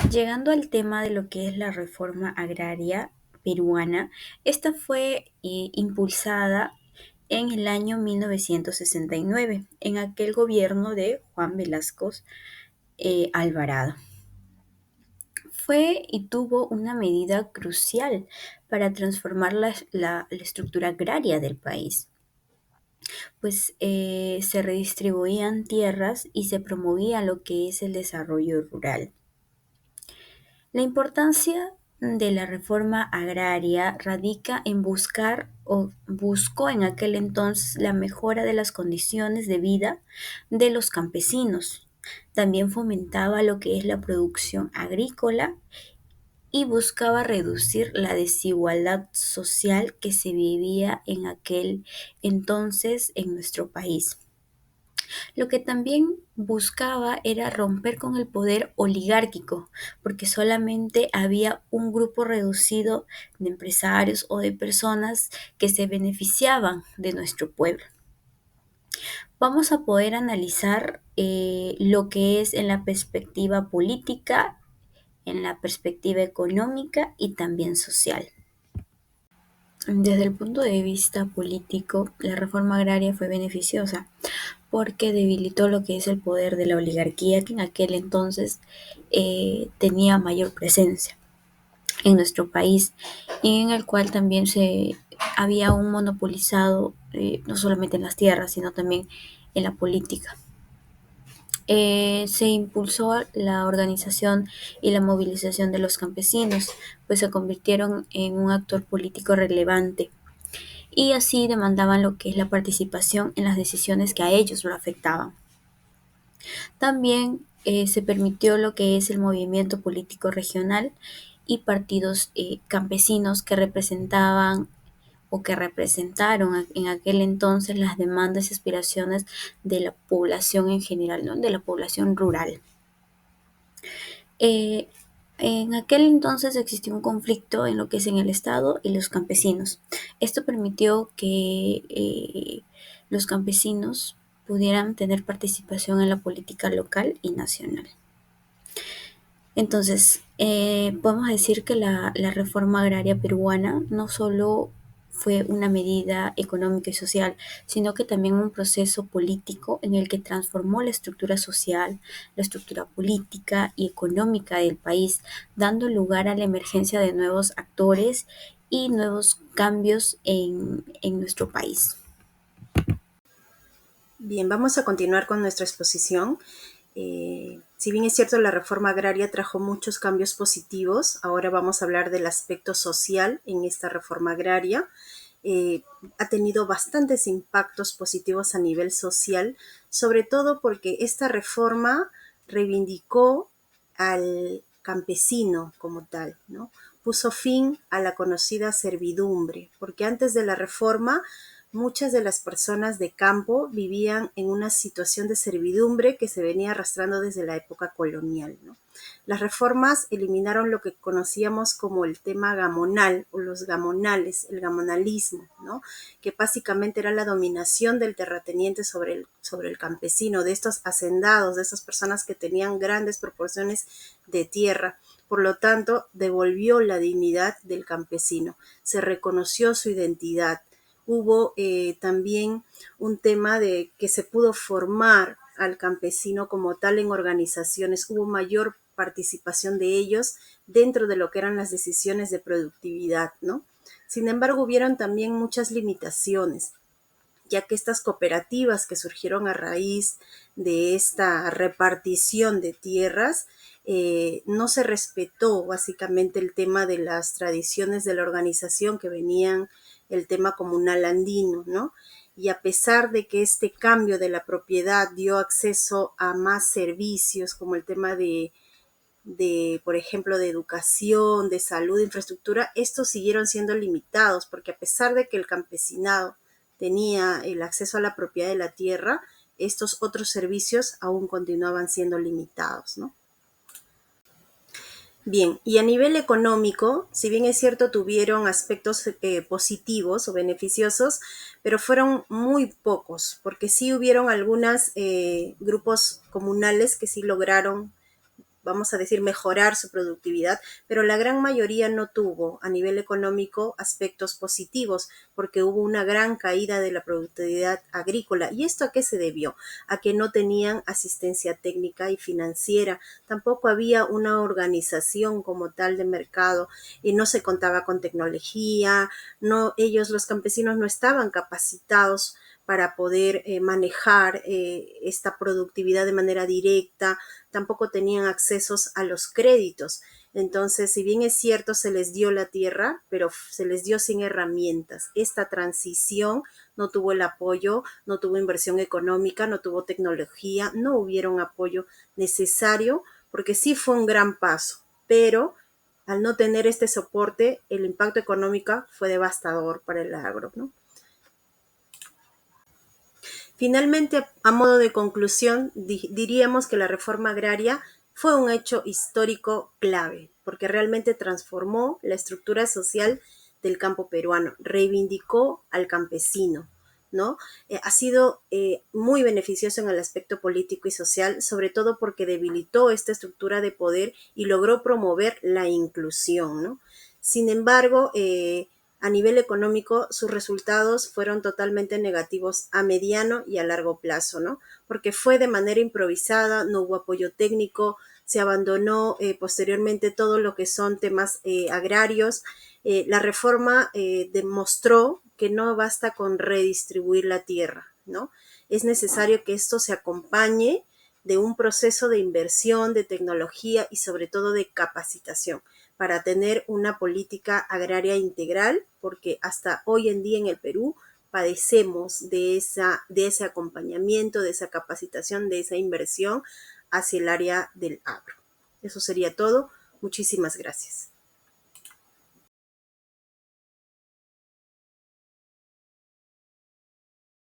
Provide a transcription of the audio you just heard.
Llegando al tema de lo que es la reforma agraria peruana, esta fue impulsada en el año 1969, en aquel gobierno de Juan Velasco Alvarado. Fue y tuvo una medida crucial para transformar la estructura agraria del país, pues se redistribuían tierras y se promovía lo que es el desarrollo rural. La importancia de la reforma agraria radica en buscar o buscó en aquel entonces la mejora de las condiciones de vida de los campesinos. También fomentaba lo que es la producción agrícola y buscaba reducir la desigualdad social que se vivía en aquel entonces en nuestro país. Lo que también buscaba era romper con el poder oligárquico, porque solamente había un grupo reducido de empresarios o de personas que se beneficiaban de nuestro pueblo. Vamos a poder analizar lo que es en la perspectiva política, en la perspectiva económica y también social. Desde el punto de vista político, la reforma agraria fue beneficiosa porque debilitó lo que es el poder de la oligarquía que en aquel entonces tenía mayor presencia en nuestro país y en el cual también se había un monopolizado no solamente en las tierras sino también en la política. Se impulsó la organización y la movilización de los campesinos, pues se convirtieron en un actor político relevante y así demandaban lo que es la participación en las decisiones que a ellos lo afectaban. También se permitió lo que es el movimiento político regional y partidos campesinos que representaban o que representaron en aquel entonces las demandas y aspiraciones de la población en general, ¿no? De la población rural. Eh, en aquel entonces existió un conflicto en lo que es en el Estado y los campesinos. Esto permitió que los campesinos pudieran tener participación en la política local y nacional. Entonces, podemos decir que la reforma agraria peruana no solo fue una medida económica y social, sino que también un proceso político en el que transformó la estructura social, la estructura política y económica del país, dando lugar a la emergencia de nuevos actores y nuevos cambios en nuestro país. Bien, vamos a continuar con nuestra exposición. Si bien es cierto, la reforma agraria trajo muchos cambios positivos, ahora vamos a hablar del aspecto social en esta reforma agraria. Eh, ha tenido bastantes impactos positivos a nivel social, sobre todo porque esta reforma reivindicó al campesino como tal, ¿no? Puso fin a la conocida servidumbre, porque antes de la reforma muchas de las personas de campo vivían en una situación de servidumbre que se venía arrastrando desde la época colonial, ¿no? Las reformas eliminaron lo que conocíamos como el tema gamonal o los gamonales, el gamonalismo, ¿no? Que básicamente era la dominación del terrateniente sobre el campesino, de estos hacendados, de estas personas que tenían grandes proporciones de tierra. Por lo tanto, devolvió la dignidad del campesino, se reconoció su identidad. Hubo también un tema de que se pudo formar al campesino como tal en organizaciones, hubo mayor participación de ellos dentro de lo que eran las decisiones de productividad, ¿no? Sin embargo, hubieron también muchas limitaciones, ya que estas cooperativas que surgieron a raíz de esta repartición de tierras, no se respetó básicamente el tema de las tradiciones de la organización que venían el tema comunal andino, ¿no? Y a pesar de que este cambio de la propiedad dio acceso a más servicios como el tema por ejemplo, de educación, de salud, de infraestructura, estos siguieron siendo limitados, porque a pesar de que el campesinado tenía el acceso a la propiedad de la tierra, estos otros servicios aún continuaban siendo limitados, ¿no? Bien, y a nivel económico, si bien es cierto, tuvieron aspectos positivos o beneficiosos, pero fueron muy pocos, porque sí hubieron algunos grupos comunales que sí lograron vamos a decir, mejorar su productividad, pero la gran mayoría no tuvo a nivel económico aspectos positivos porque hubo una gran caída de la productividad agrícola. ¿Y esto a qué se debió? A que no tenían asistencia técnica y financiera, tampoco había una organización como tal de mercado y no se contaba con tecnología, no, ellos, los campesinos, no estaban capacitados para poder manejar esta productividad de manera directa, tampoco tenían accesos a los créditos. Entonces, si bien es cierto, se les dio la tierra, pero se les dio sin herramientas. Esta transición no tuvo el apoyo, no tuvo inversión económica, no tuvo tecnología, no hubieron apoyo necesario, porque sí fue un gran paso, pero al no tener este soporte, el impacto económico fue devastador para el agro, ¿no? Finalmente, a modo de conclusión, diríamos que la reforma agraria fue un hecho histórico clave, porque realmente transformó la estructura social del campo peruano, reivindicó al campesino, ¿no? Ha sido muy beneficioso en el aspecto político y social, sobre todo porque debilitó esta estructura de poder y logró promover la inclusión, ¿no? Sin embargo, a nivel económico, sus resultados fueron totalmente negativos a mediano y a largo plazo, ¿no? Porque fue de manera improvisada, no hubo apoyo técnico, se abandonó posteriormente todo lo que son temas agrarios. La reforma demostró que no basta con redistribuir la tierra, ¿no? Es necesario que esto se acompañe de un proceso de inversión, de tecnología y sobre todo de capacitación para tener una política agraria integral, porque hasta hoy en día en el Perú padecemos de ese acompañamiento, de esa capacitación, de esa inversión hacia el área del agro. Eso sería todo. Muchísimas gracias.